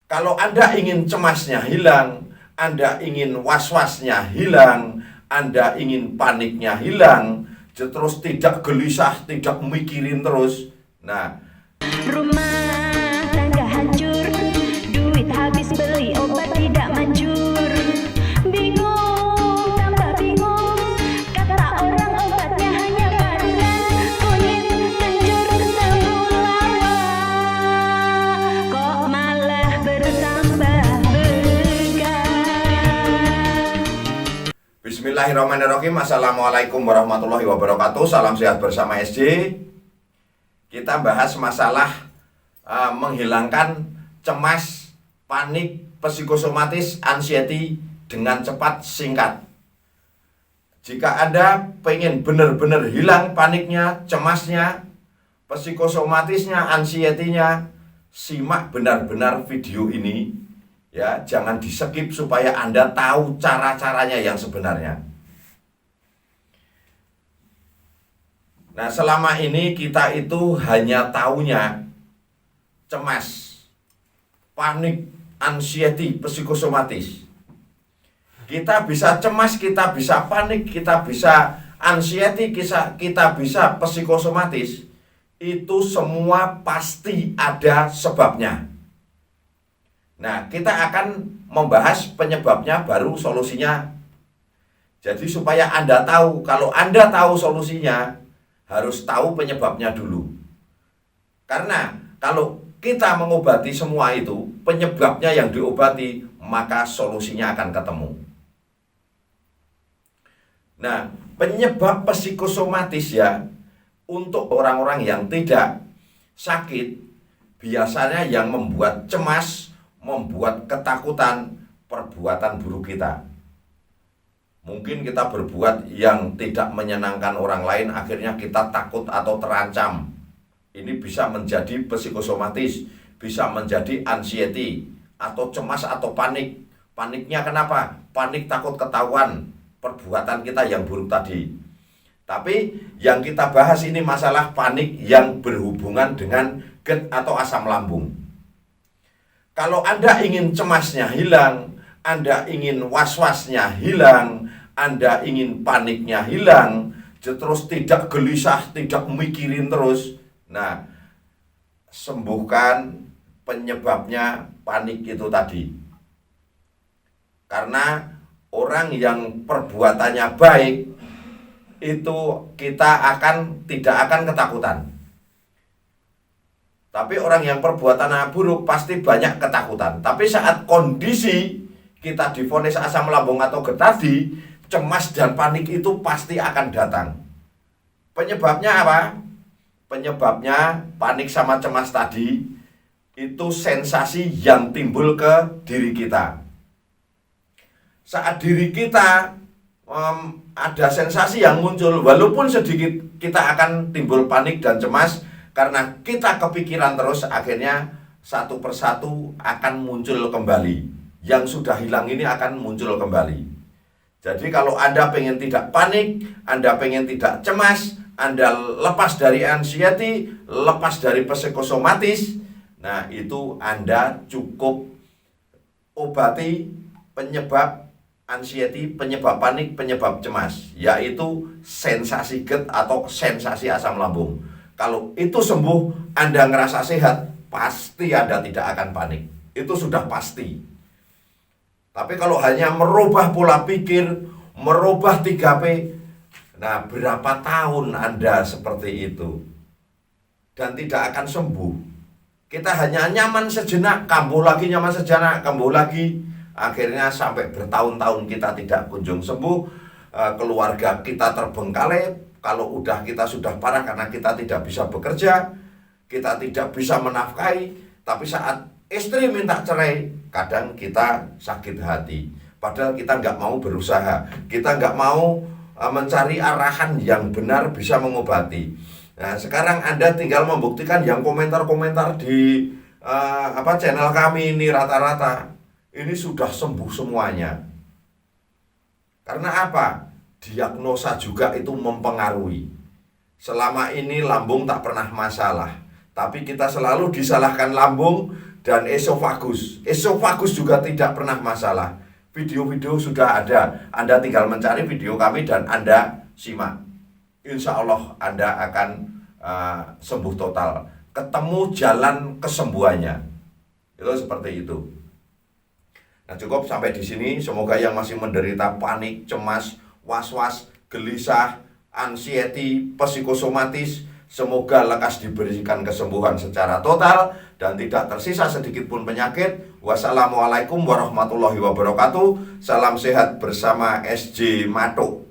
Kalau Anda ingin cemasnya hilang, Anda ingin was-wasnya hilang, Anda ingin paniknya hilang, terus tidak gelisah, tidak mikirin terus. Nah, rumah tangga hancur, duit habis beli obat tidak manjur, bingung tambah bingung, kata orang obatnya hanya pandan, kunyit, kencur, temulawak, kok malah bertambah berkah. Bismillahirrahmanirrahim. Assalamualaikum warahmatullahi wabarakatuh. Salam sehat bersama SJ. Kita bahas masalah menghilangkan cemas, panik, psikosomatis, anxiety dengan cepat, singkat. Jika Anda pengen benar-benar hilang paniknya, cemasnya, psikosomatisnya, anxiety-nya, simak benar-benar video ini. Ya, jangan di-skip supaya Anda tahu cara-caranya yang sebenarnya. Nah, selama ini kita itu hanya taunya cemas, panik, anxiety, psikosomatis. Kita bisa cemas, kita bisa panik, kita bisa anxiety, kita bisa psikosomatis. Itu semua pasti ada sebabnya. Nah, kita akan membahas penyebabnya baru solusinya. Jadi supaya Anda tahu, kalau Anda tahu solusinya, harus tahu penyebabnya dulu. Karena kalau kita mengobati semua itu, penyebabnya yang diobati, maka solusinya akan ketemu. Nah, penyebab psikosomatis ya, untuk orang-orang yang tidak sakit, biasanya yang membuat cemas, membuat ketakutan, perbuatan buruk kita. Mungkin kita berbuat yang tidak menyenangkan orang lain, akhirnya kita takut atau terancam. Ini bisa menjadi psikosomatis, bisa menjadi anxiety, atau cemas atau panik. Paniknya kenapa? Panik takut ketahuan perbuatan kita yang buruk tadi. Tapi yang kita bahas ini masalah panik yang berhubungan dengan GERD atau asam lambung. Kalau Anda ingin cemasnya hilang, Anda ingin was-wasnya hilang, Anda ingin paniknya hilang, terus tidak gelisah, tidak mikirin terus. Nah, sembuhkan penyebabnya panik itu tadi. Karena orang yang perbuatannya baik, itu kita tidak akan ketakutan. Tapi orang yang perbuatannya buruk pasti banyak ketakutan. Tapi saat kondisi kita divonis asam lambung atau GERD tadi, cemas dan panik itu pasti akan datang. Penyebabnya apa? Penyebabnya panik sama cemas tadi itu sensasi yang timbul ke diri kita. Saat diri kita ada sensasi yang muncul, walaupun sedikit, kita akan timbul panik dan cemas karena kita kepikiran terus, akhirnya satu persatu akan muncul kembali. Yang sudah hilang ini akan muncul kembali. Jadi kalau Anda pengen tidak panik, Anda pengen tidak cemas, Anda lepas dari anxiety, lepas dari psikosomatis, nah itu Anda cukup obati penyebab anxiety, penyebab panik, penyebab cemas, yaitu sensasi GERD atau sensasi asam lambung. Kalau itu sembuh, Anda ngerasa sehat, pasti Anda tidak akan panik. Itu sudah pasti. Tapi kalau hanya merubah pola pikir, merubah 3P, nah berapa tahun Anda seperti itu? Dan tidak akan sembuh. Kita hanya nyaman sejenak, kambuh lagi, nyaman sejenak, kambuh lagi. Akhirnya sampai bertahun-tahun kita tidak kunjung sembuh. Keluarga kita terbengkalai. Kalau udah kita sudah parah karena kita tidak bisa bekerja, kita tidak bisa menafkahi. Tapi saat istri minta cerai, kadang kita sakit hati. Padahal kita nggak mau berusaha, kita nggak mau mencari arahan yang benar bisa mengobati. Nah, sekarang Anda tinggal membuktikan yang komentar-komentar di channel kami ini rata-rata ini sudah sembuh semuanya. Karena apa? Diagnosa juga itu mempengaruhi. Selama ini lambung tak pernah masalah, tapi kita selalu disalahkan lambung dan esofagus. Esofagus juga tidak pernah masalah. Video-video sudah ada. Anda tinggal mencari video kami dan Anda simak. Insya Allah Anda akan sembuh total. Ketemu jalan kesembuhannya. Itu seperti itu. Nah, cukup sampai di sini. Semoga yang masih menderita panik, cemas, was-was, gelisah, anxiety, psikosomatis, semoga lekas diberikan kesembuhan secara total dan tidak tersisa sedikit pun penyakit. Wassalamualaikum warahmatullahi wabarakatuh. Salam sehat bersama SJ Mato.